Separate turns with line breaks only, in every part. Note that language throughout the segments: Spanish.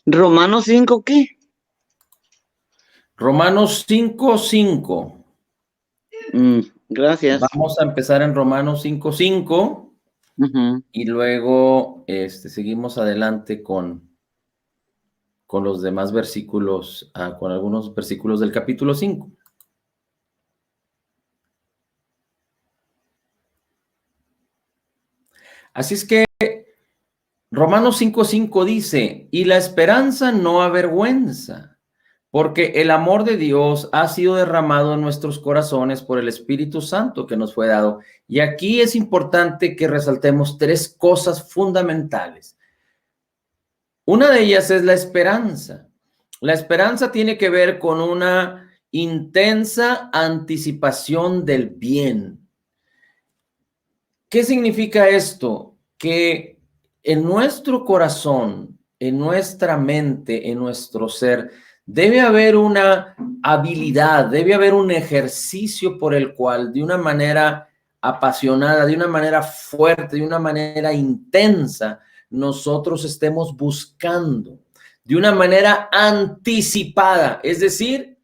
¿Romanos 5 qué?
Romanos 5:5.
Gracias.
Vamos a empezar en Romanos 5:5 y luego seguimos adelante con los demás versículos, con algunos versículos del capítulo 5. Así es que Romanos 5:5 dice, y la esperanza no avergüenza, porque el amor de Dios ha sido derramado en nuestros corazones por el Espíritu Santo que nos fue dado. Y aquí es importante que resaltemos tres cosas fundamentales. Una de ellas es la esperanza. La esperanza tiene que ver con una intensa anticipación del bien. ¿Qué significa esto? Que en nuestro corazón, en nuestra mente, en nuestro ser, debe haber una habilidad, debe haber un ejercicio por el cual de una manera apasionada, de una manera fuerte, de una manera intensa, nosotros estemos buscando, de una manera anticipada, es decir,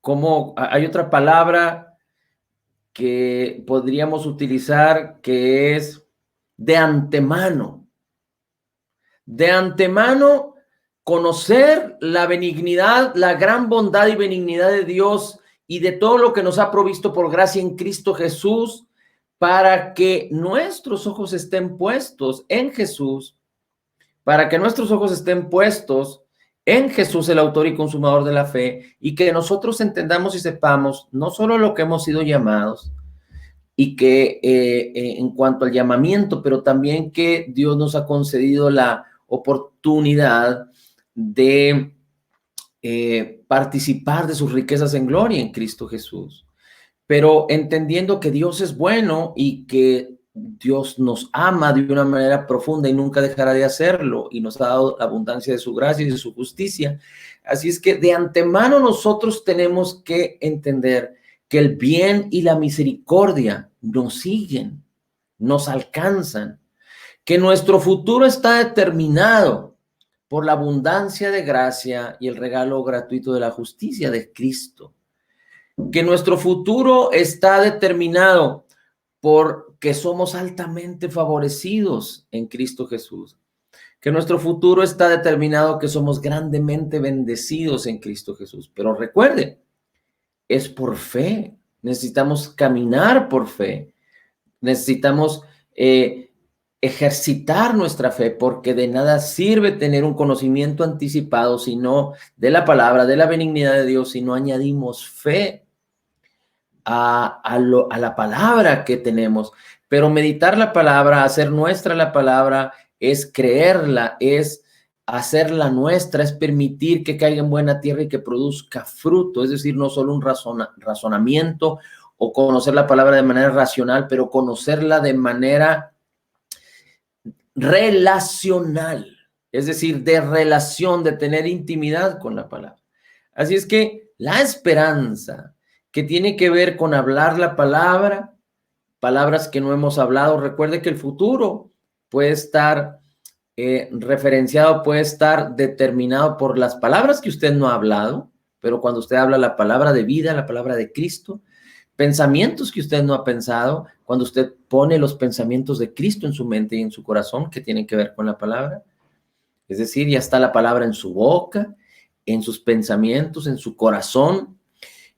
como hay otra palabra que podríamos utilizar que es de antemano. De antemano, conocer la benignidad, la gran bondad y benignidad de Dios y de todo lo que nos ha provisto por gracia en Cristo Jesús, para que nuestros ojos estén puestos en Jesús, para que nuestros ojos estén puestos en Jesús, el autor y consumador de la fe, y que nosotros entendamos y sepamos no solo lo que hemos sido llamados, y que en cuanto al llamamiento, pero también que Dios nos ha concedido la oportunidad de participar de sus riquezas en gloria en Cristo Jesús. Pero entendiendo que Dios es bueno y que Dios nos ama de una manera profunda y nunca dejará de hacerlo, y nos ha dado la abundancia de su gracia y de su justicia. Así es que de antemano nosotros tenemos que entender que el bien y la misericordia nos siguen, nos alcanzan, que nuestro futuro está determinado por la abundancia de gracia y el regalo gratuito de la justicia de Cristo, que nuestro futuro está determinado porque somos altamente favorecidos en Cristo Jesús, que nuestro futuro está determinado que somos grandemente bendecidos en Cristo Jesús. Pero recuerde, es por fe. Necesitamos caminar por fe. Necesitamos ejercitar nuestra fe, porque de nada sirve tener un conocimiento anticipado, sino de la palabra, de la benignidad de Dios, si no añadimos fe a la palabra que tenemos. Pero meditar la palabra, hacer nuestra la palabra, es creerla, es hacerla nuestra, es permitir que caiga en buena tierra y que produzca fruto. Es decir, no solo un razonamiento o conocer la palabra de manera racional, pero conocerla de manera relacional. Es decir, de relación, de tener intimidad con la palabra. Así es que la esperanza, que tiene que ver con hablar la palabra, palabras que no hemos hablado. Recuerde que el futuro puede estar referenciado, puede estar determinado por las palabras que usted no ha hablado, pero cuando usted habla la palabra de vida, la palabra de Cristo, pensamientos que usted no ha pensado, cuando usted pone los pensamientos de Cristo en su mente y en su corazón, que tienen que ver con la palabra. Es decir, ya está la palabra en su boca, en sus pensamientos, en su corazón,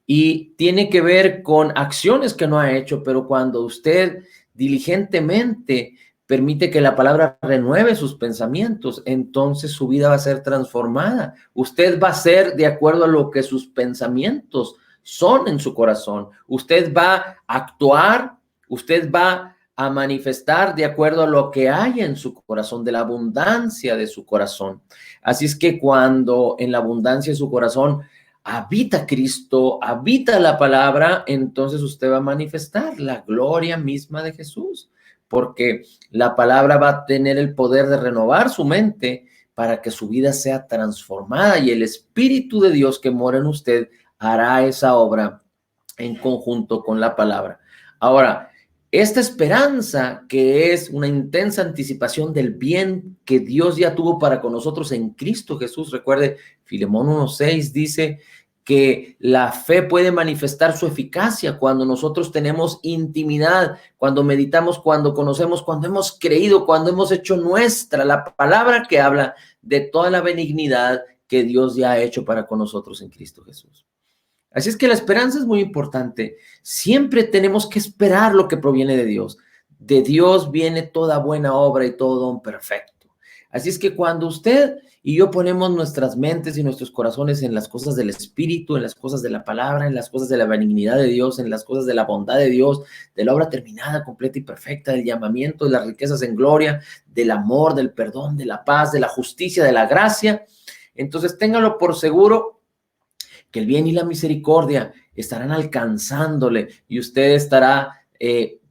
y tiene que ver con acciones que no ha hecho, pero cuando usted diligentemente permite que la palabra renueve sus pensamientos, entonces su vida va a ser transformada. Usted va a ser de acuerdo a lo que sus pensamientos son en su corazón. Usted va a actuar, usted va a manifestar de acuerdo a lo que hay en su corazón, de la abundancia de su corazón. Así es que cuando en la abundancia de su corazón habita Cristo, habita la palabra, entonces usted va a manifestar la gloria misma de Jesús, porque la palabra va a tener el poder de renovar su mente para que su vida sea transformada, y el Espíritu de Dios que mora en usted hará esa obra en conjunto con la palabra. Ahora, esta esperanza, que es una intensa anticipación del bien que Dios ya tuvo para con nosotros en Cristo Jesús. Recuerde, Filemón 1:6 dice que la fe puede manifestar su eficacia cuando nosotros tenemos intimidad, cuando meditamos, cuando conocemos, cuando hemos creído, cuando hemos hecho nuestra la palabra que habla de toda la benignidad que Dios ya ha hecho para con nosotros en Cristo Jesús. Así es que la esperanza es muy importante. Siempre tenemos que esperar lo que proviene de Dios. De Dios viene toda buena obra y todo don perfecto. Así es que cuando usted y yo ponemos nuestras mentes y nuestros corazones en las cosas del Espíritu, en las cosas de la palabra, en las cosas de la benignidad de Dios, en las cosas de la bondad de Dios, de la obra terminada, completa y perfecta, del llamamiento, de las riquezas en gloria, del amor, del perdón, de la paz, de la justicia, de la gracia, entonces téngalo por seguro que el bien y la misericordia estarán alcanzándole y usted estará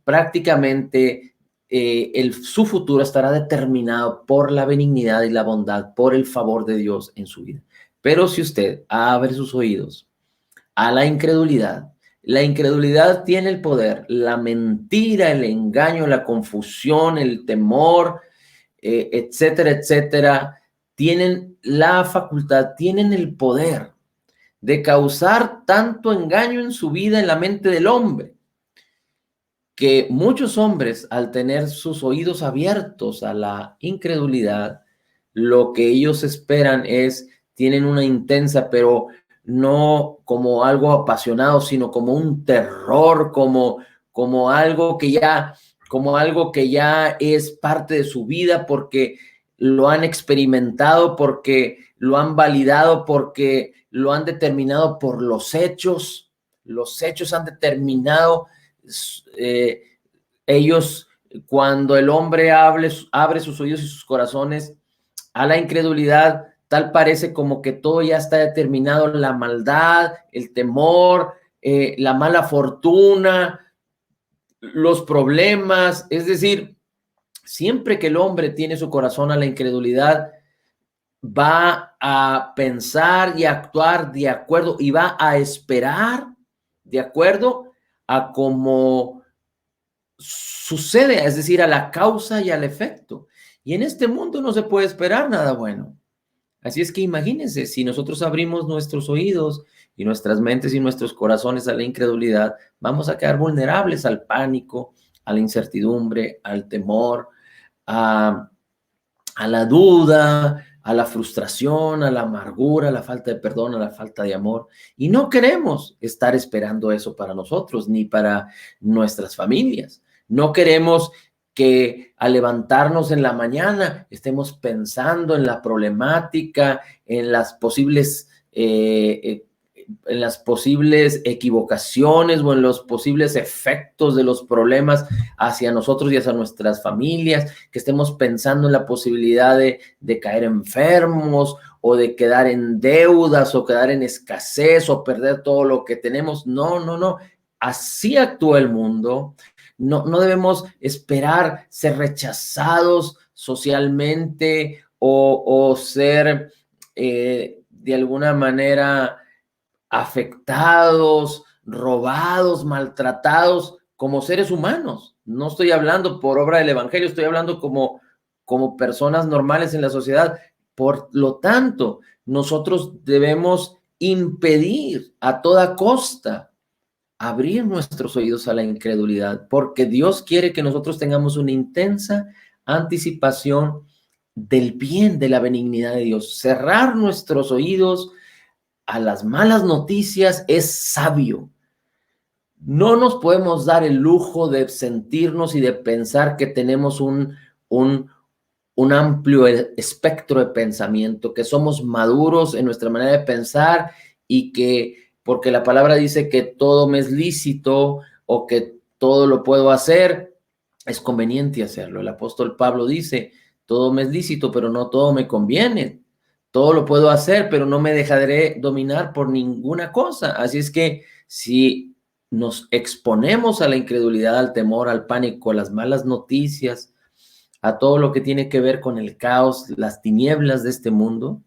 prácticamente, su futuro estará determinado por la benignidad y la bondad, por el favor de Dios en su vida. Pero si usted abre sus oídos a la incredulidad tiene el poder, la mentira, el engaño, la confusión, el temor, etcétera, etcétera, tienen la facultad, tienen el poder de causar tanto engaño en su vida, en la mente del hombre, que muchos hombres, al tener sus oídos abiertos a la incredulidad, lo que ellos esperan es, tienen una intensa, pero no como algo apasionado, sino como un terror, como algo que ya es parte de su vida, porque lo han experimentado, porque lo han validado, porque lo han determinado por los hechos. Los hechos han determinado, ellos, cuando el hombre abre sus oídos y sus corazones a la incredulidad, tal parece como que todo ya está determinado, la maldad, el temor, la mala fortuna, los problemas. Es decir, siempre que el hombre tiene su corazón a la incredulidad, va a pensar y a actuar de acuerdo y va a esperar de acuerdo a cómo sucede, es decir, a la causa y al efecto. Y en este mundo no se puede esperar nada bueno. Así es que imagínense, si nosotros abrimos nuestros oídos y nuestras mentes y nuestros corazones a la incredulidad, vamos a quedar vulnerables al pánico, a la incertidumbre, al temor, a la duda, a la frustración, a la amargura, a la falta de perdón, a la falta de amor. Y no queremos estar esperando eso para nosotros ni para nuestras familias. No queremos que al levantarnos en la mañana estemos pensando en la problemática, en las posibles equivocaciones o en los posibles efectos de los problemas hacia nosotros y hacia nuestras familias, que estemos pensando en la posibilidad de caer enfermos o de quedar en deudas o quedar en escasez o perder todo lo que tenemos. No, no, no. Así actúa el mundo. No debemos esperar ser rechazados socialmente o ser de alguna manera afectados, robados, maltratados como seres humanos. No estoy hablando por obra del evangelio, estoy hablando como personas normales en la sociedad. Por lo tanto, nosotros debemos impedir a toda costa abrir nuestros oídos a la incredulidad, porque Dios quiere que nosotros tengamos una intensa anticipación del bien, de la benignidad de Dios. Cerrar nuestros oídos a las malas noticias es sabio. No nos podemos dar el lujo de sentirnos y de pensar que tenemos un amplio espectro de pensamiento, que somos maduros en nuestra manera de pensar y que porque la palabra dice que todo me es lícito o que todo lo puedo hacer, es conveniente hacerlo. El apóstol Pablo dice, todo me es lícito, pero no todo me conviene. Todo lo puedo hacer, pero no me dejaré dominar por ninguna cosa. Así es que si nos exponemos a la incredulidad, al temor, al pánico, a las malas noticias, a todo lo que tiene que ver con el caos, las tinieblas de este mundo,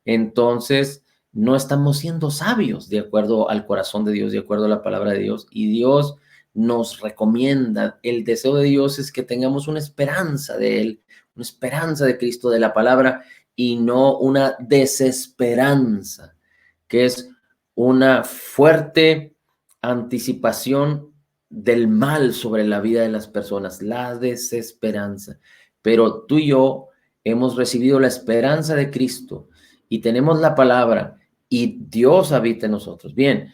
entonces no estamos siendo sabios de acuerdo al corazón de Dios, de acuerdo a la palabra de Dios. Y Dios nos recomienda. El deseo de Dios es que tengamos una esperanza de Él, una esperanza de Cristo, de la palabra, y no una desesperanza, que es una fuerte anticipación del mal sobre la vida de las personas, la desesperanza. Pero tú y yo hemos recibido la esperanza de Cristo y tenemos la palabra y Dios habita en nosotros. Bien,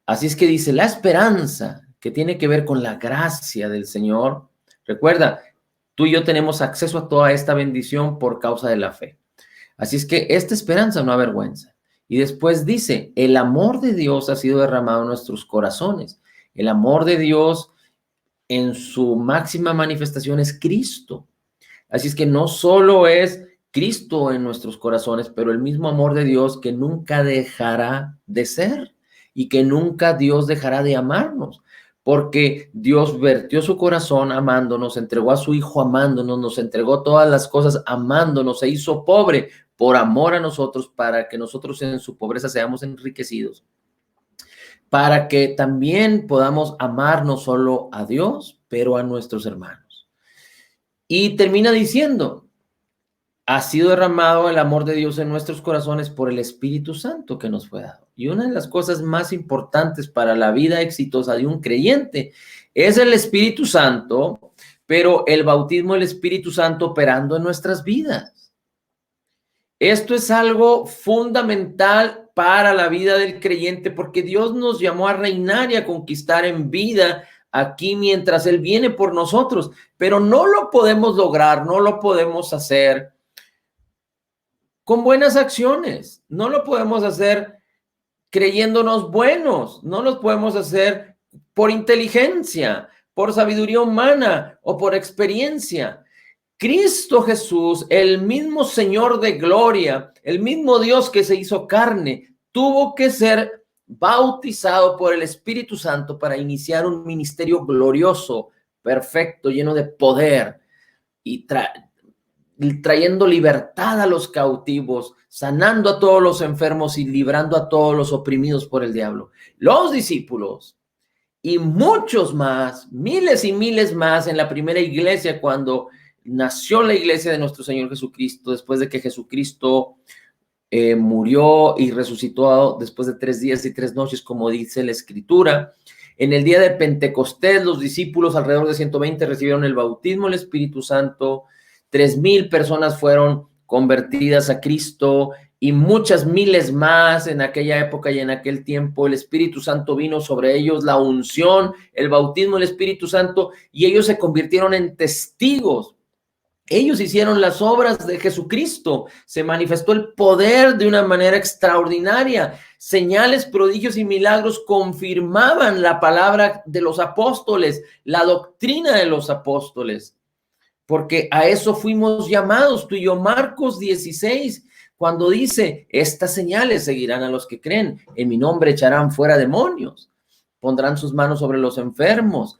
así es que dice la esperanza que tiene que ver con la gracia del Señor. Recuerda, tú y yo tenemos acceso a toda esta bendición por causa de la fe. Así es que esta esperanza no avergüenza. Y después dice, el amor de Dios ha sido derramado en nuestros corazones. El amor de Dios en su máxima manifestación es Cristo. Así es que no solo es Cristo en nuestros corazones, pero el mismo amor de Dios que nunca dejará de ser y que nunca Dios dejará de amarnos, porque Dios vertió su corazón amándonos, entregó a su Hijo amándonos, nos entregó todas las cosas amándonos, se hizo pobre por amor a nosotros para que nosotros en su pobreza seamos enriquecidos, para que también podamos amar no solo a Dios, pero a nuestros hermanos. Y termina diciendo, ha sido derramado el amor de Dios en nuestros corazones por el Espíritu Santo que nos fue dado. Y una de las cosas más importantes para la vida exitosa de un creyente es el Espíritu Santo, pero el bautismo del Espíritu Santo operando en nuestras vidas. Esto es algo fundamental para la vida del creyente porque Dios nos llamó a reinar y a conquistar en vida aquí mientras Él viene por nosotros, pero no lo podemos lograr, no lo podemos hacer con buenas acciones, no lo podemos hacer creyéndonos buenos, no lo podemos hacer por inteligencia, por sabiduría humana o por experiencia. Cristo Jesús, el mismo Señor de gloria, el mismo Dios que se hizo carne, tuvo que ser bautizado por el Espíritu Santo para iniciar un ministerio glorioso, perfecto, lleno de poder y trayendo libertad a los cautivos, sanando a todos los enfermos y librando a todos los oprimidos por el diablo. Los discípulos y muchos más, miles y miles más en la primera iglesia, cuando nació la iglesia de nuestro Señor Jesucristo, después de que Jesucristo murió y resucitó después de 3 días y 3 noches, como dice la Escritura. En el día de Pentecostés, los discípulos, alrededor de 120, recibieron el bautismo del Espíritu Santo. 3,000 personas fueron convertidas a Cristo y muchas miles más en aquella época y en aquel tiempo. El Espíritu Santo vino sobre ellos, la unción, el bautismo del Espíritu Santo, y ellos se convirtieron en testigos. Ellos hicieron las obras de Jesucristo, se manifestó el poder de una manera extraordinaria. Señales, prodigios y milagros confirmaban la palabra de los apóstoles, la doctrina de los apóstoles, porque a eso fuimos llamados tú y yo. Marcos 16, cuando dice, estas señales seguirán a los que creen, en mi nombre echarán fuera demonios, pondrán sus manos sobre los enfermos,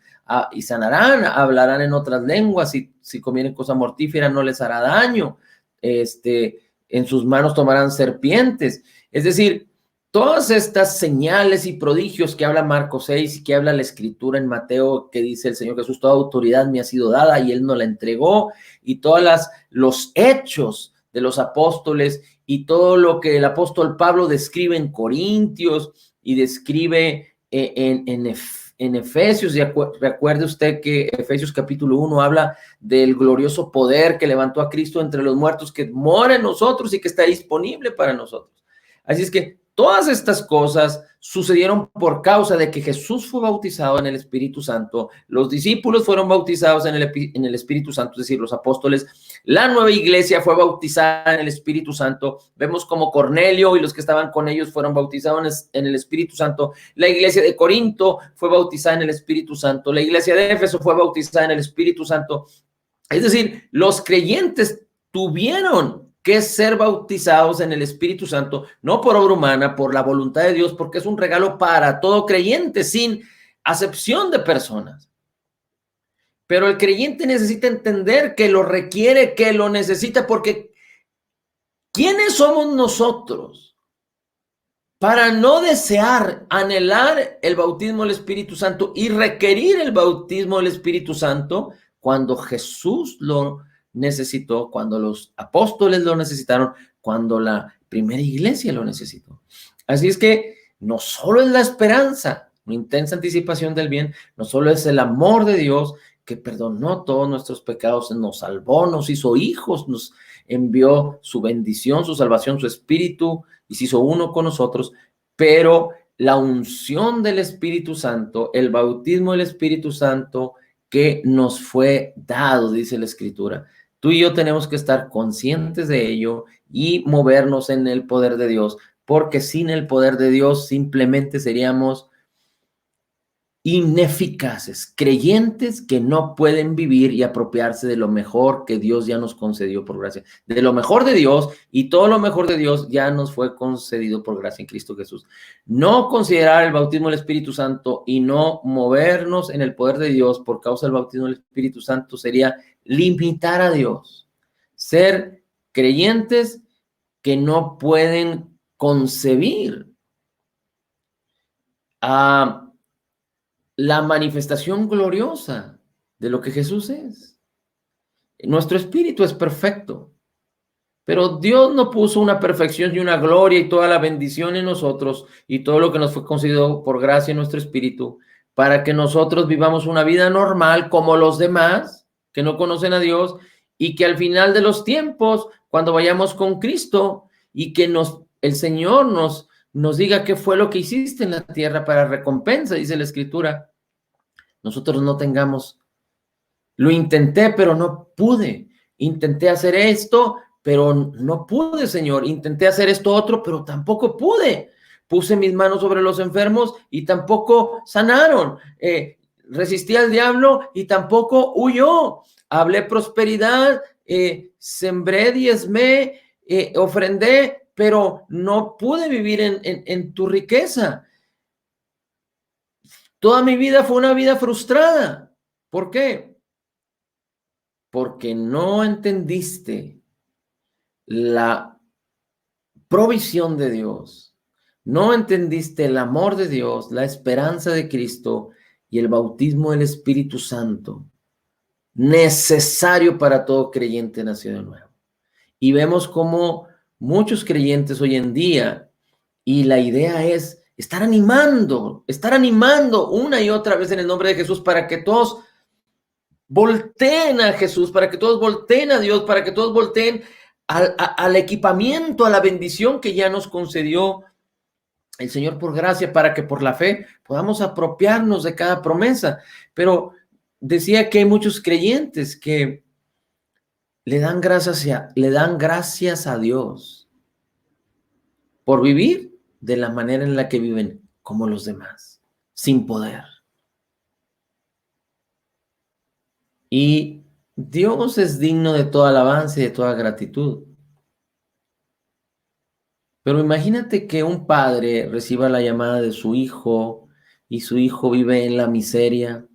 y sanarán, hablarán en otras lenguas, y si comieren cosa mortífera no les hará daño, en sus manos tomarán serpientes. Es decir, todas estas señales y prodigios que habla Marcos 6 y que habla la Escritura en Mateo, que dice el Señor Jesús, toda autoridad me ha sido dada y Él nos la entregó, y todos los hechos de los apóstoles y todo lo que el apóstol Pablo describe en Corintios y describe en Efesios. Y recuerde usted que Efesios capítulo 1 habla del glorioso poder que levantó a Cristo entre los muertos, que mora en nosotros y que está disponible para nosotros. Así es que todas estas cosas sucedieron por causa de que Jesús fue bautizado en el Espíritu Santo, los discípulos fueron bautizados en el Espíritu Santo, es decir, los apóstoles, la nueva iglesia fue bautizada en el Espíritu Santo. Vemos como Cornelio y los que estaban con ellos fueron bautizados en el Espíritu Santo. La iglesia de Corinto fue bautizada en el Espíritu Santo. La iglesia de Éfeso fue bautizada en el Espíritu Santo. Es decir, los creyentes tuvieron que ser bautizados en el Espíritu Santo, no por obra humana, por la voluntad de Dios, porque es un regalo para todo creyente, sin acepción de personas. Pero el creyente necesita entender que lo requiere, que lo necesita, porque ¿quiénes somos nosotros para no desear, anhelar el bautismo del Espíritu Santo y requerir el bautismo del Espíritu Santo cuando Jesús lo necesitó, cuando los apóstoles lo necesitaron, cuando la primera iglesia lo necesitó. Así es que no solo es la esperanza, una intensa anticipación del bien, no solo es el amor de Dios que perdonó todos nuestros pecados, nos salvó, nos hizo hijos, nos envió su bendición, su salvación, su espíritu, y se hizo uno con nosotros, pero la unción del Espíritu Santo, el bautismo del Espíritu Santo que nos fue dado, dice la Escritura. Tú y yo tenemos que estar conscientes de ello y movernos en el poder de Dios, porque sin el poder de Dios simplemente seríamos ineficaces, creyentes que no pueden vivir y apropiarse de lo mejor que Dios ya nos concedió por gracia, de lo mejor de Dios, y todo lo mejor de Dios ya nos fue concedido por gracia en Cristo Jesús. No considerar el bautismo del Espíritu Santo y no movernos en el poder de Dios por causa del bautismo del Espíritu Santo sería limitar a Dios, ser creyentes que no pueden concebir a la manifestación gloriosa de lo que Jesús es. Nuestro espíritu es perfecto, pero Dios no puso una perfección y una gloria y toda la bendición en nosotros y todo lo que nos fue concedido por gracia en nuestro espíritu para que nosotros vivamos una vida normal como los demás que no conocen a Dios y que al final de los tiempos, cuando vayamos con Cristo y que el Señor nos diga qué fue lo que hiciste en la tierra para recompensa, dice la Escritura, nosotros no tengamos, lo intenté, pero no pude, intenté hacer esto, pero no pude, Señor, intenté hacer esto otro, pero tampoco pude, puse mis manos sobre los enfermos y tampoco sanaron, resistí al diablo y tampoco huyó, hablé prosperidad, sembré, diezmé, ofrendé, pero no pude vivir en tu riqueza. Toda mi vida fue una vida frustrada. ¿Por qué? Porque no entendiste la provisión de Dios, no entendiste el amor de Dios, la esperanza de Cristo y el bautismo del Espíritu Santo, necesario para todo creyente nacido de nuevo. Y vemos cómo muchos creyentes hoy en día, y la idea es estar animando una y otra vez en el nombre de Jesús para que todos volteen a Jesús, para que todos volteen a Dios, para que todos volteen al equipamiento, a la bendición que ya nos concedió el Señor por gracia, para que por la fe podamos apropiarnos de cada promesa. Pero decía que hay muchos creyentes que le dan gracias a Dios por vivir de la manera en la que viven como los demás, sin poder. Y Dios es digno de toda alabanza y de toda gratitud. Pero imagínate que un padre reciba la llamada de su hijo y su hijo vive en la miseria,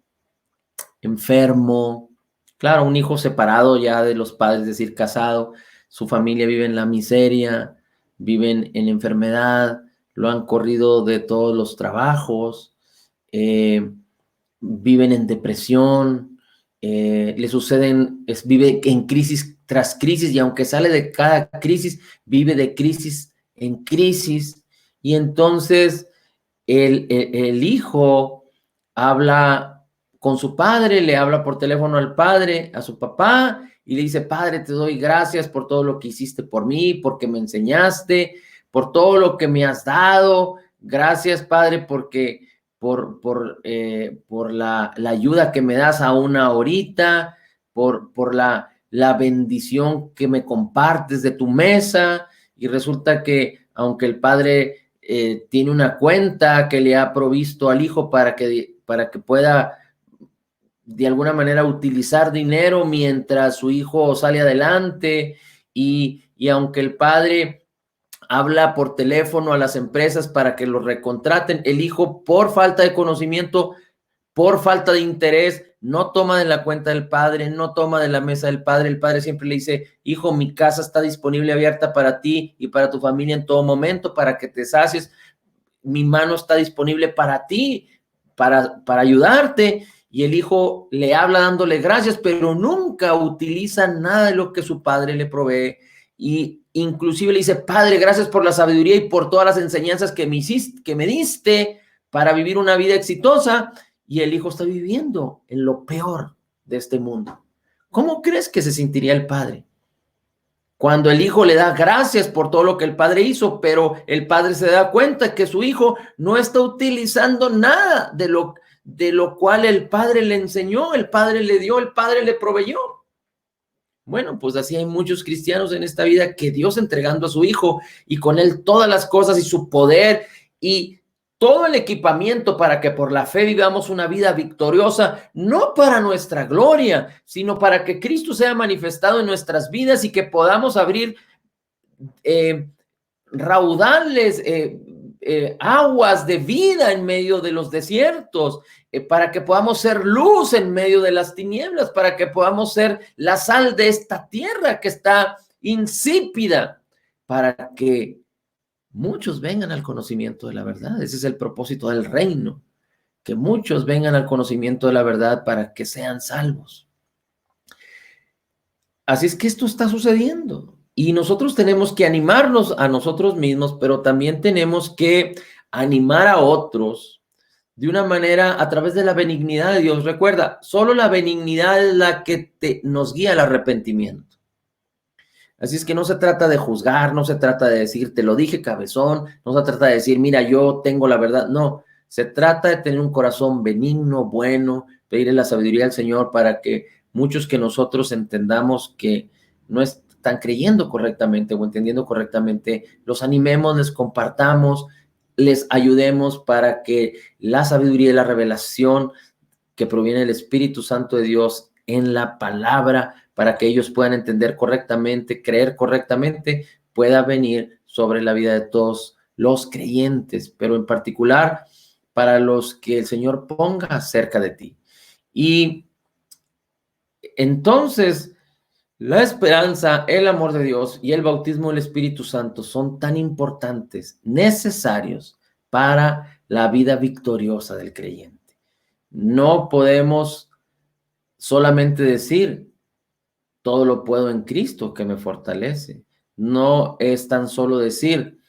enfermo. Claro, un hijo separado ya de los padres, es decir, casado. Su familia vive en la miseria, viven en enfermedad, lo han corrido de todos los trabajos, viven en depresión, le suceden, vive en crisis tras crisis y aunque sale de cada crisis, vive de crisis en crisis. Y entonces el hijo habla con su padre, le habla por teléfono al padre, a su papá, y le dice: Padre, te doy gracias por todo lo que hiciste por mí, porque me enseñaste, por todo lo que me has dado. Gracias, Padre, porque por la ayuda que me das aún ahorita, por la bendición que me compartes de tu mesa. Y resulta que aunque el padre tiene una cuenta que le ha provisto al hijo para que pueda de alguna manera utilizar dinero mientras su hijo sale adelante, y aunque el padre habla por teléfono a las empresas para que lo recontraten, el hijo, por falta de conocimiento, por falta de interés, no toma de la cuenta del padre, no toma de la mesa del padre. El padre siempre le dice: hijo, mi casa está disponible, abierta para ti y para tu familia en todo momento, para que te sacies, mi mano está disponible para ti, para ayudarte. Y el hijo le habla dándole gracias, pero nunca utiliza nada de lo que su padre le provee. Y inclusive le dice, Padre, gracias por la sabiduría y por todas las enseñanzas que me diste para vivir una vida exitosa. Y el hijo está viviendo en lo peor de este mundo. ¿Cómo crees que se sentiría el padre? Cuando el hijo le da gracias por todo lo que el padre hizo, pero el padre se da cuenta que su hijo no está utilizando nada de lo cual el padre le enseñó, el padre le dio, el padre le proveyó. Bueno, pues así hay muchos cristianos en esta vida que Dios entregando a su hijo y con él todas las cosas y su poder y todo el equipamiento para que por la fe vivamos una vida victoriosa, no para nuestra gloria, sino para que Cristo sea manifestado en nuestras vidas y que podamos abrir raudales, aguas de vida en medio de los desiertos, para que podamos ser luz en medio de las tinieblas, para que podamos ser la sal de esta tierra que está insípida, para que muchos vengan al conocimiento de la verdad. Ese es el propósito del reino, que muchos vengan al conocimiento de la verdad para que sean salvos. Así es que esto está sucediendo y nosotros tenemos que animarnos a nosotros mismos, pero también tenemos que animar a otros de una manera a través de la benignidad de Dios. Recuerda, solo la benignidad es la que nos guía al arrepentimiento. Así es que no se trata de juzgar, no se trata de decir, te lo dije, cabezón, no se trata de decir, mira, yo tengo la verdad. No, se trata de tener un corazón benigno, bueno, pedirle la sabiduría al Señor para que muchos que nosotros entendamos que no están creyendo correctamente o entendiendo correctamente, los animemos, les compartamos, les ayudemos para que la sabiduría y la revelación que proviene del Espíritu Santo de Dios en la palabra, para que ellos puedan entender correctamente, creer correctamente, pueda venir sobre la vida de todos los creyentes, pero en particular para los que el Señor ponga cerca de ti. Y entonces, la esperanza, el amor de Dios y el bautismo del Espíritu Santo son tan importantes, necesarios para la vida victoriosa del creyente. No podemos solamente decir, todo lo puedo en Cristo que me fortalece. No es tan solo decir,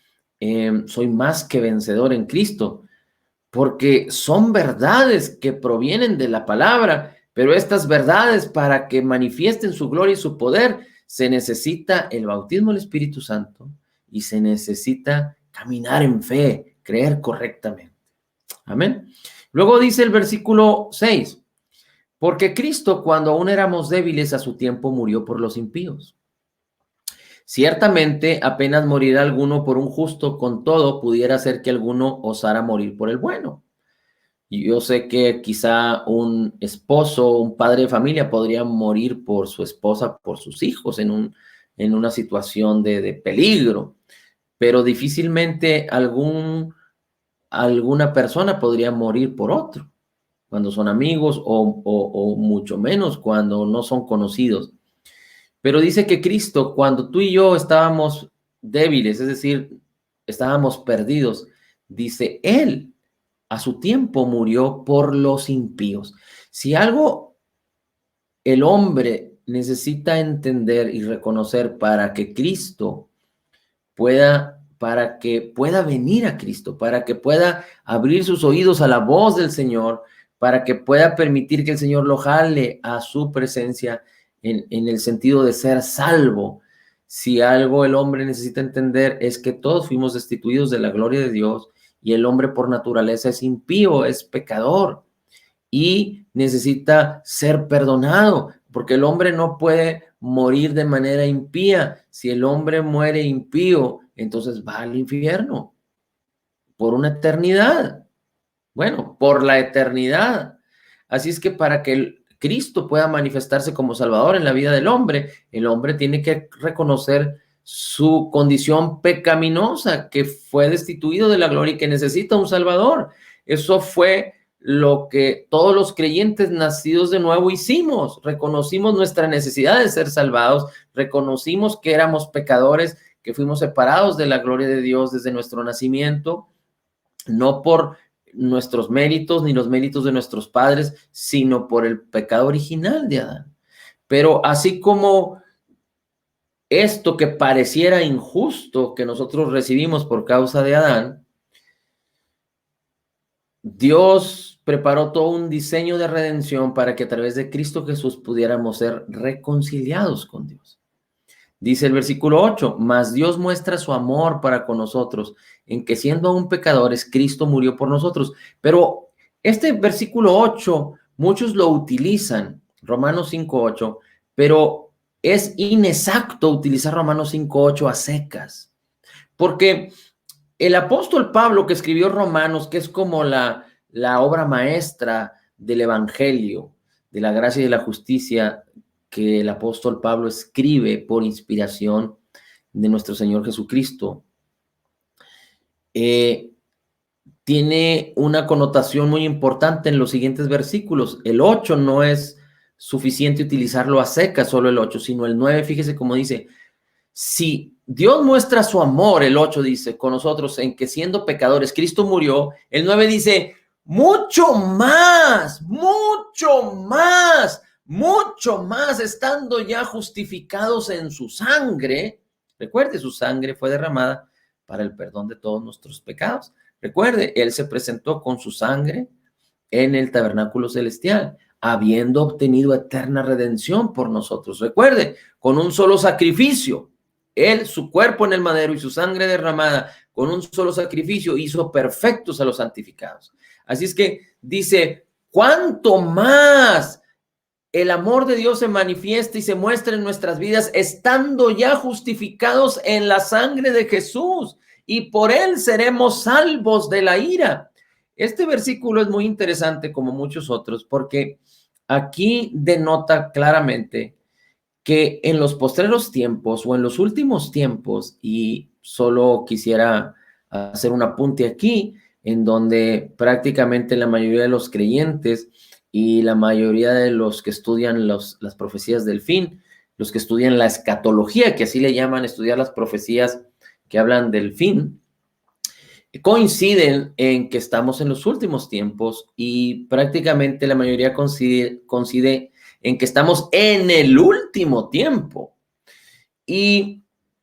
soy más que vencedor en Cristo, porque son verdades que provienen de la palabra, pero estas verdades, para que manifiesten su gloria y su poder, se necesita el bautismo del Espíritu Santo y se necesita caminar en fe, creer correctamente. Amén. Luego dice el versículo 6, porque Cristo, cuando aún éramos débiles, a su tiempo murió por los impíos. Ciertamente, apenas morirá alguno por un justo, con todo pudiera ser que alguno osara morir por el bueno. Y yo sé que quizá un esposo, un padre de familia podría morir por su esposa, por sus hijos en una situación de peligro, pero difícilmente alguna persona podría morir por otro cuando son amigos o mucho menos cuando no son conocidos. Pero dice que Cristo, cuando tú y yo estábamos débiles, es decir, estábamos perdidos, dice, Él a su tiempo murió por los impíos. Si algo el hombre necesita entender y reconocer para que pueda venir a Cristo, para que pueda abrir sus oídos a la voz del Señor, para que pueda permitir que el Señor lo jale a su presencia en el sentido de ser salvo. Si algo el hombre necesita entender es que todos fuimos destituidos de la gloria de Dios y el hombre por naturaleza es impío, es pecador y necesita ser perdonado, porque el hombre no puede morir de manera impía. Si el hombre muere impío, entonces va al infierno por una eternidad. Bueno, por la eternidad. Así es que para que Cristo pueda manifestarse como Salvador en la vida del hombre, el hombre tiene que reconocer su condición pecaminosa, que fue destituido de la gloria y que necesita un Salvador. Eso fue lo que todos los creyentes nacidos de nuevo hicimos. Reconocimos nuestra necesidad de ser salvados, reconocimos que éramos pecadores, que fuimos separados de la gloria de Dios desde nuestro nacimiento no por nuestros méritos ni los méritos de nuestros padres, sino por el pecado original de Adán. Pero así como esto que pareciera injusto que nosotros recibimos por causa de Adán, Dios preparó todo un diseño de redención para que a través de Cristo Jesús pudiéramos ser reconciliados con Dios. Dice el versículo 8, mas Dios muestra su amor para con nosotros, en que siendo aún pecadores, Cristo murió por nosotros. Pero este versículo 8, muchos lo utilizan, Romanos 5:8, pero es inexacto utilizar Romanos 5:8 a secas, porque el apóstol Pablo, que escribió Romanos, que es como la obra maestra del Evangelio, de la gracia y de la justicia, que el apóstol Pablo escribe por inspiración de nuestro Señor Jesucristo, tiene una connotación muy importante en los siguientes versículos. El 8 no es suficiente utilizarlo a secas, solo el 8, sino el 9, fíjese cómo dice, si Dios muestra su amor, el 8 dice, con nosotros, en que siendo pecadores, Cristo murió. El 9 dice, mucho más, estando ya justificados en su sangre. Recuerde, su sangre fue derramada para el perdón de todos nuestros pecados. Recuerde, Él se presentó con su sangre en el tabernáculo celestial, habiendo obtenido eterna redención por nosotros. Recuerde, con un solo sacrificio. Él, su cuerpo en el madero y su sangre derramada, con un solo sacrificio, hizo perfectos a los santificados. Así es que dice, cuánto más el amor de Dios se manifiesta y se muestra en nuestras vidas, estando ya justificados en la sangre de Jesús, y por él seremos salvos de la ira. Este versículo es muy interesante, como muchos otros, porque aquí denota claramente que en los postreros tiempos o en los últimos tiempos, y solo quisiera hacer un apunte aquí, en donde prácticamente la mayoría de los creyentes y la mayoría de los que estudian las profecías del fin, los que estudian la escatología, que así le llaman, estudiar las profecías que hablan del fin, coinciden en que estamos en los últimos tiempos, y prácticamente la mayoría coincide en que estamos en el último tiempo. Y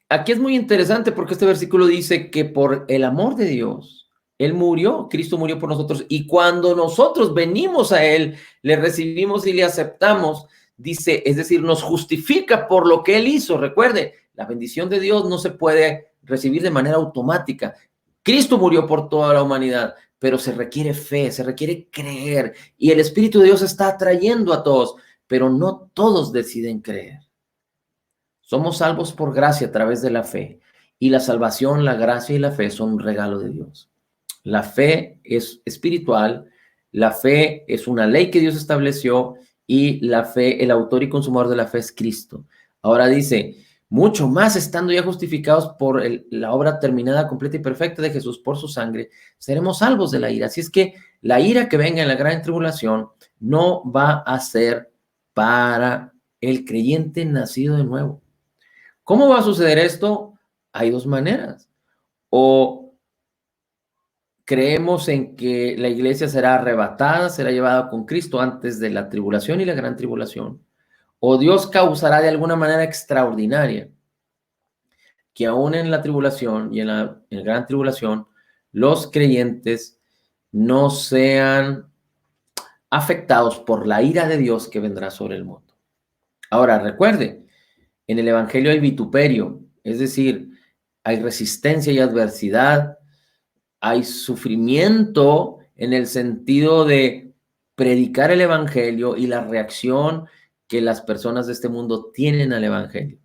aquí es muy interesante porque este versículo dice que por el amor de Dios, Él murió, Cristo murió por nosotros, y cuando nosotros venimos a Él, le recibimos y le aceptamos, dice, es decir, nos justifica por lo que Él hizo. Recuerde, la bendición de Dios no se puede recibir de manera automática. Cristo murió por toda la humanidad, pero se requiere fe, se requiere creer, y el Espíritu de Dios está atrayendo a todos, pero no todos deciden creer. Somos salvos por gracia a través de la fe, y la salvación, la gracia y la fe son un regalo de Dios. La fe es espiritual, la fe es una ley que Dios estableció, y la fe, el autor y consumador de la fe es Cristo. Ahora dice, mucho más estando ya justificados por la obra terminada, completa y perfecta de Jesús por su sangre, seremos salvos de la ira. Así es que la ira que venga en la gran tribulación no va a ser para el creyente nacido de nuevo. ¿Cómo va a suceder esto? Hay dos maneras. O creemos en que la iglesia será arrebatada, será llevada con Cristo antes de la tribulación y la gran tribulación. O Dios causará de alguna manera extraordinaria que aún en la tribulación y en la gran tribulación, los creyentes no sean afectados por la ira de Dios que vendrá sobre el mundo. Ahora, recuerde, en el Evangelio hay vituperio, es decir, hay resistencia y adversidad, hay sufrimiento en el sentido de predicar el Evangelio y la reacción que las personas de este mundo tienen al Evangelio.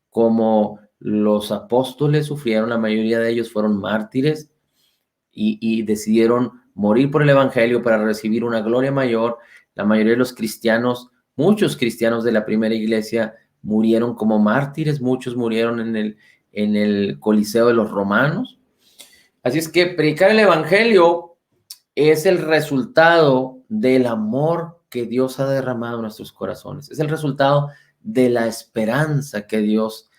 Como los apóstoles sufrieron, la mayoría de ellos fueron mártires y decidieron morir por el Evangelio para recibir una gloria mayor. La mayoría de los cristianos, muchos cristianos de la primera iglesia murieron como mártires, muchos murieron en el Coliseo de los romanos. Así es que predicar el Evangelio es el resultado del amor que Dios ha derramado en nuestros corazones. Es el resultado de la esperanza que Dios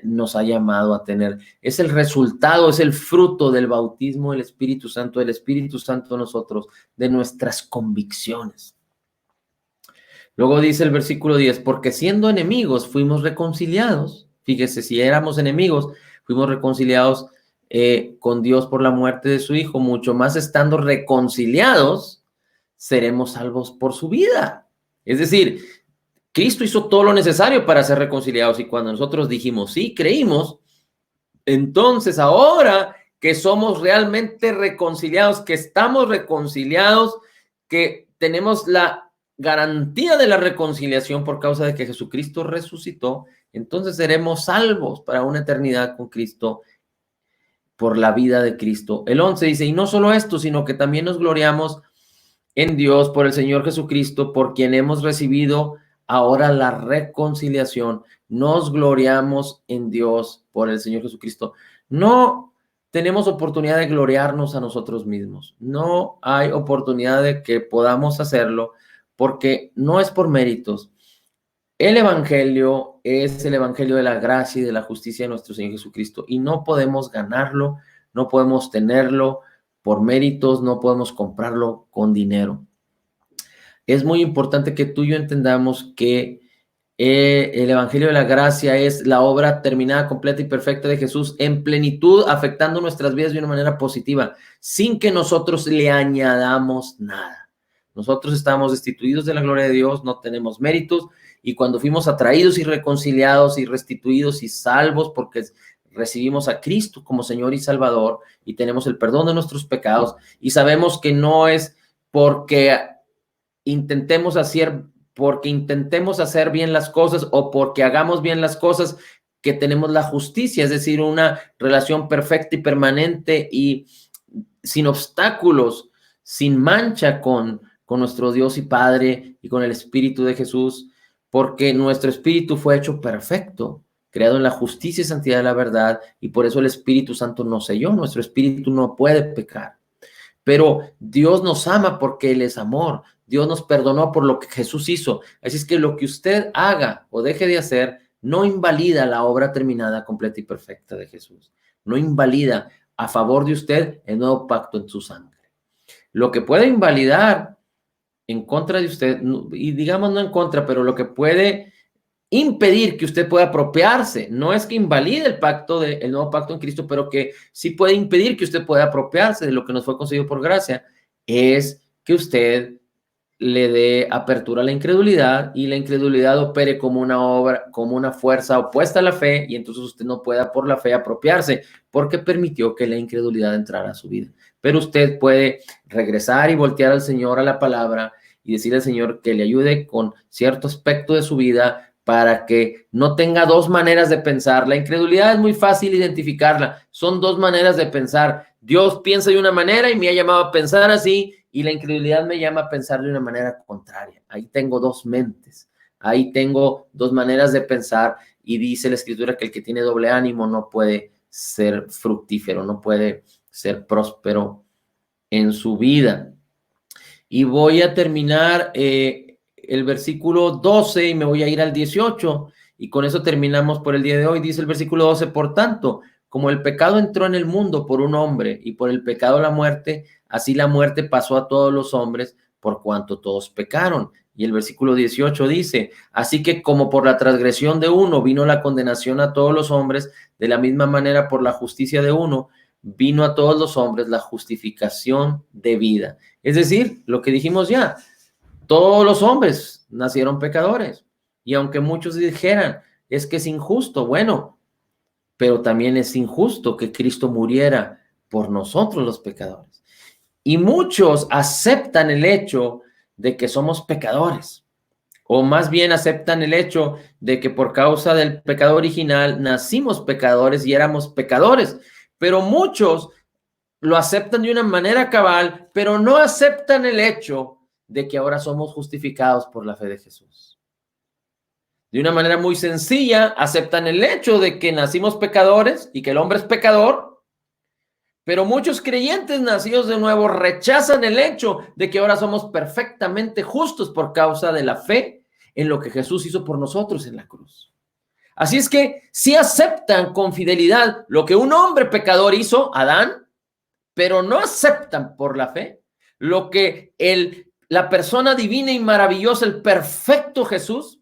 nos ha llamado a tener. Es el resultado, es el fruto del bautismo del Espíritu Santo en nosotros, de nuestras convicciones. Luego dice el versículo 10, porque siendo enemigos fuimos reconciliados. Fíjese, si éramos enemigos, fuimos reconciliados con Dios por la muerte de su Hijo, mucho más estando reconciliados, seremos salvos por su vida. Es decir, Cristo hizo todo lo necesario para ser reconciliados, y cuando nosotros dijimos sí, creímos, entonces ahora que somos realmente reconciliados, que estamos reconciliados, que tenemos la garantía de la reconciliación por causa de que Jesucristo resucitó, entonces seremos salvos para una eternidad con Cristo por la vida de Cristo. El 11 dice, y no solo esto, sino que también nos gloriamos en Dios por el Señor Jesucristo, por quien hemos recibido ahora la reconciliación. Nos gloriamos en Dios por el Señor Jesucristo. No tenemos oportunidad de gloriarnos a nosotros mismos. No hay oportunidad de que podamos hacerlo porque no es por méritos. El Evangelio es el Evangelio de la gracia y de la justicia de nuestro Señor Jesucristo, y no podemos ganarlo, no podemos tenerlo por méritos, no podemos comprarlo con dinero. Es muy importante que tú y yo entendamos que el Evangelio de la gracia es la obra terminada, completa y perfecta de Jesús en plenitud, afectando nuestras vidas de una manera positiva, sin que nosotros le añadamos nada. Nosotros estamos destituidos de la gloria de Dios, no tenemos méritos, y cuando fuimos atraídos y reconciliados y restituidos y salvos porque recibimos a Cristo como Señor y Salvador y tenemos el perdón de nuestros pecados, y sabemos que no es porque intentemos hacer bien las cosas o porque hagamos bien las cosas que tenemos la justicia, es decir, una relación perfecta y permanente y sin obstáculos, sin mancha con nuestro Dios y Padre y con el Espíritu de Jesús, porque nuestro espíritu fue hecho perfecto, creado en la justicia y santidad de la verdad, y por eso el Espíritu Santo nos selló. Nuestro espíritu no puede pecar, pero Dios nos ama porque Él es amor. Dios nos perdonó por lo que Jesús hizo. Así es que lo que usted haga o deje de hacer no invalida la obra terminada, completa y perfecta de Jesús. No invalida a favor de usted el nuevo pacto en su sangre. Lo que puede invalidar en contra de usted, y digamos no en contra, pero lo que puede impedir que usted pueda apropiarse, no es que invalide el nuevo pacto en Cristo, pero que sí puede impedir que usted pueda apropiarse de lo que nos fue concedido por gracia, es que usted le dé apertura a la incredulidad, y la incredulidad opere como una obra, como una fuerza opuesta a la fe, y entonces usted no pueda por la fe apropiarse porque permitió que la incredulidad entrara a su vida. Pero usted puede regresar y voltear al Señor, a la palabra, y decirle al Señor que le ayude con cierto aspecto de su vida para que no tenga dos maneras de pensar. La incredulidad es muy fácil identificarla. Son dos maneras de pensar. Dios piensa de una manera y me ha llamado a pensar así, y la incredulidad me llama a pensar de una manera contraria. Ahí tengo dos mentes, ahí tengo dos maneras de pensar, y dice la Escritura que el que tiene doble ánimo no puede ser fructífero, no puede ser próspero en su vida. Y voy a terminar el versículo 12 y me voy a ir al 18, y con eso terminamos por el día de hoy. Dice el versículo 12, por tanto, como el pecado entró en el mundo por un hombre, y por el pecado la muerte, así la muerte pasó a todos los hombres por cuanto todos pecaron. Y el versículo 18 dice, así que como por la transgresión de uno vino la condenación a todos los hombres, de la misma manera por la justicia de uno vino a todos los hombres la justificación de vida. Es decir, lo que dijimos ya, todos los hombres nacieron pecadores. Y aunque muchos dijeran, es que es injusto, bueno, pero también es injusto que Cristo muriera por nosotros los pecadores. Y muchos aceptan el hecho de que somos pecadores, o más bien aceptan el hecho de que por causa del pecado original nacimos pecadores y éramos pecadores, pero muchos lo aceptan de una manera cabal, pero no aceptan el hecho de que ahora somos justificados por la fe de Jesús. De una manera muy sencilla, aceptan el hecho de que nacimos pecadores y que el hombre es pecador, pero muchos creyentes nacidos de nuevo rechazan el hecho de que ahora somos perfectamente justos por causa de la fe en lo que Jesús hizo por nosotros en la cruz. Así es que sí aceptan con fidelidad lo que un hombre pecador hizo, Adán, pero no aceptan por la fe lo que la persona divina y maravillosa, el perfecto Jesús,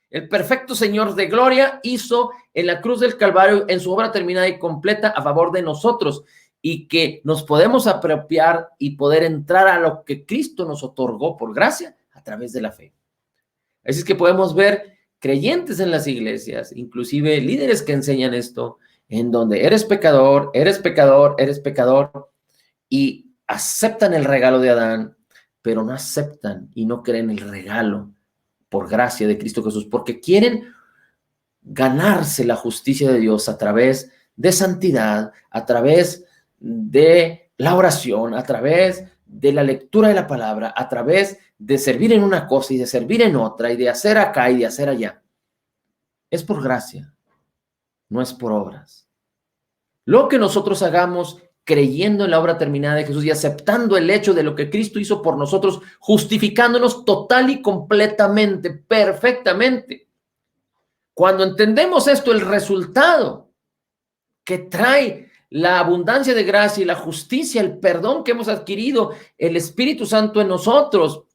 el perfecto Señor de gloria, hizo en la cruz del Calvario, en su obra terminada y completa a favor de nosotros, y que nos podemos apropiar y poder entrar a lo que Cristo nos otorgó por gracia a través de la fe. Así es que podemos ver creyentes en las iglesias, inclusive líderes que enseñan esto, en donde eres pecador, eres pecador, eres pecador, y aceptan el regalo de Adán, pero no aceptan y no creen el regalo por gracia de Cristo Jesús, porque quieren ganarse la justicia de Dios a través de santidad, a través de la oración, a través de la lectura de la palabra, a través de servir en una cosa y de servir en otra, y de hacer acá y de hacer allá. Es por gracia, no es por obras. Lo que nosotros hagamos creyendo en la obra terminada de Jesús y aceptando el hecho de lo que Cristo hizo por nosotros, justificándonos total y completamente, perfectamente. Cuando entendemos esto, el resultado que trae la abundancia de gracia y la justicia, el perdón que hemos adquirido, el Espíritu Santo en nosotros,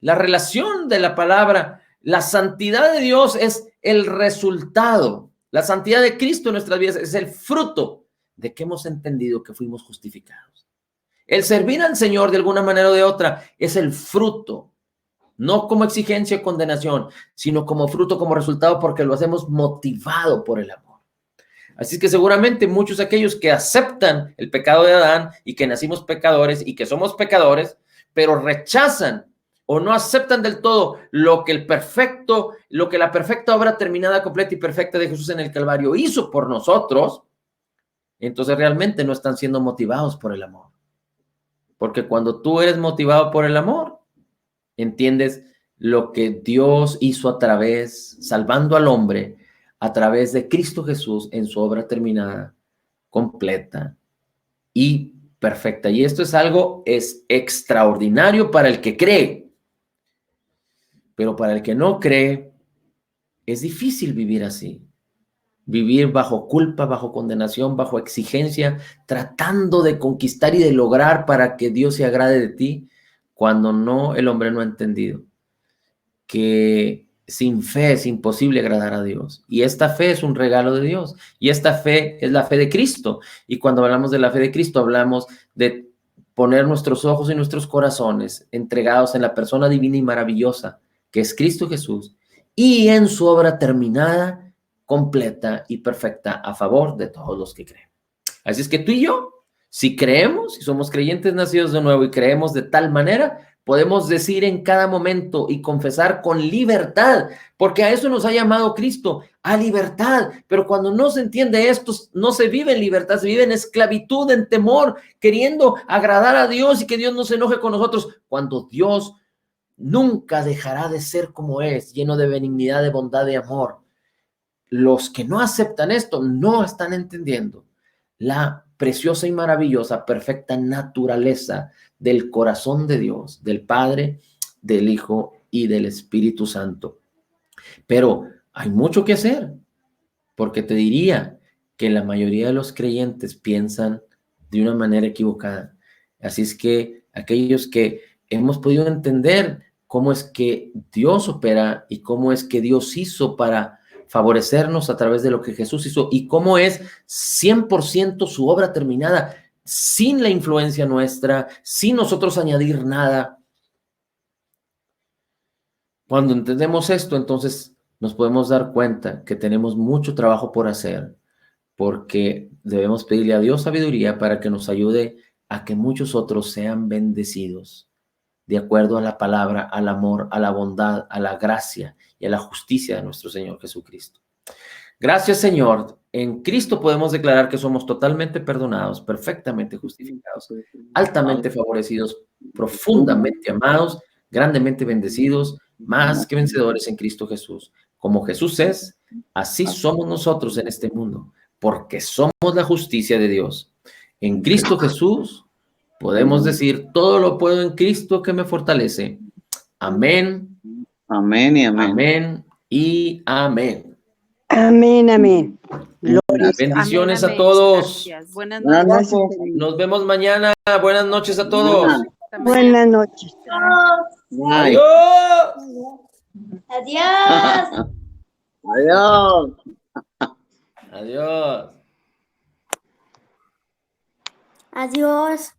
la relación de la palabra, la santidad de Dios es el resultado. La santidad de Cristo en nuestras vidas es el fruto de que hemos entendido que fuimos justificados. El servir al Señor de alguna manera o de otra es el fruto, no como exigencia o condenación, sino como fruto, como resultado, porque lo hacemos motivado por el amor. Así que seguramente muchos de aquellos que aceptan el pecado de Adán y que nacimos pecadores y que somos pecadores, pero rechazan o no aceptan del todo lo que la perfecta obra terminada, completa y perfecta de Jesús en el Calvario hizo por nosotros, entonces realmente no están siendo motivados por el amor. Porque cuando tú eres motivado por el amor, entiendes lo que Dios hizo a través, salvando al hombre, a través de Cristo Jesús en su obra terminada, completa y perfecta. Y esto es algo extraordinario para el que cree. Pero para el que no cree, es difícil vivir así. Vivir bajo culpa, bajo condenación, bajo exigencia, tratando de conquistar y de lograr para que Dios se agrade de ti, cuando el hombre no ha entendido que sin fe es imposible agradar a Dios. Y esta fe es un regalo de Dios. Y esta fe es la fe de Cristo. Y cuando hablamos de la fe de Cristo, hablamos de poner nuestros ojos y nuestros corazones entregados en la persona divina y maravillosa, que es Cristo Jesús, y en su obra terminada, completa y perfecta a favor de todos los que creen. Así es que tú y yo, si creemos, si somos creyentes nacidos de nuevo y creemos de tal manera, podemos decir en cada momento y confesar con libertad, porque a eso nos ha llamado Cristo, a libertad. Pero cuando no se entiende esto, no se vive en libertad, se vive en esclavitud, en temor, queriendo agradar a Dios y que Dios no se enoje con nosotros, cuando Dios nunca dejará de ser como es, lleno de benignidad, de bondad, de amor. Los que no aceptan esto no están entendiendo la preciosa y maravillosa, perfecta naturaleza del corazón de Dios, del Padre, del Hijo y del Espíritu Santo. Pero hay mucho que hacer, porque te diría que la mayoría de los creyentes piensan de una manera equivocada. Así es que aquellos que hemos podido entender cómo es que Dios opera y cómo es que Dios hizo para favorecernos a través de lo que Jesús hizo y cómo es 100% su obra terminada, sin la influencia nuestra, sin nosotros añadir nada. Cuando entendemos esto, entonces nos podemos dar cuenta que tenemos mucho trabajo por hacer, porque debemos pedirle a Dios sabiduría para que nos ayude a que muchos otros sean bendecidos de acuerdo a la palabra, al amor, a la bondad, a la gracia y a la justicia de nuestro Señor Jesucristo. Gracias, Señor. En Cristo podemos declarar que somos totalmente perdonados, perfectamente justificados, altamente favorecidos, profundamente amados, grandemente bendecidos, más que vencedores en Cristo Jesús. Como Jesús es, así somos nosotros en este mundo, porque somos la justicia de Dios. En Cristo Jesús podemos decir, todo lo puedo en Cristo que me fortalece. Amén.
Amén y amén.
Amén y amén.
Amén, amén. Gloria.
Bendiciones
Amén,
a
amén.
todos.
Gracias. Buenas
Buenas
noches.
noches.
Nos vemos mañana. Buenas noches a todos.
Mañana.
Amén.
Buenas noches.
Bye.
Adiós.
Adiós.
Adiós.
Adiós.
Adiós.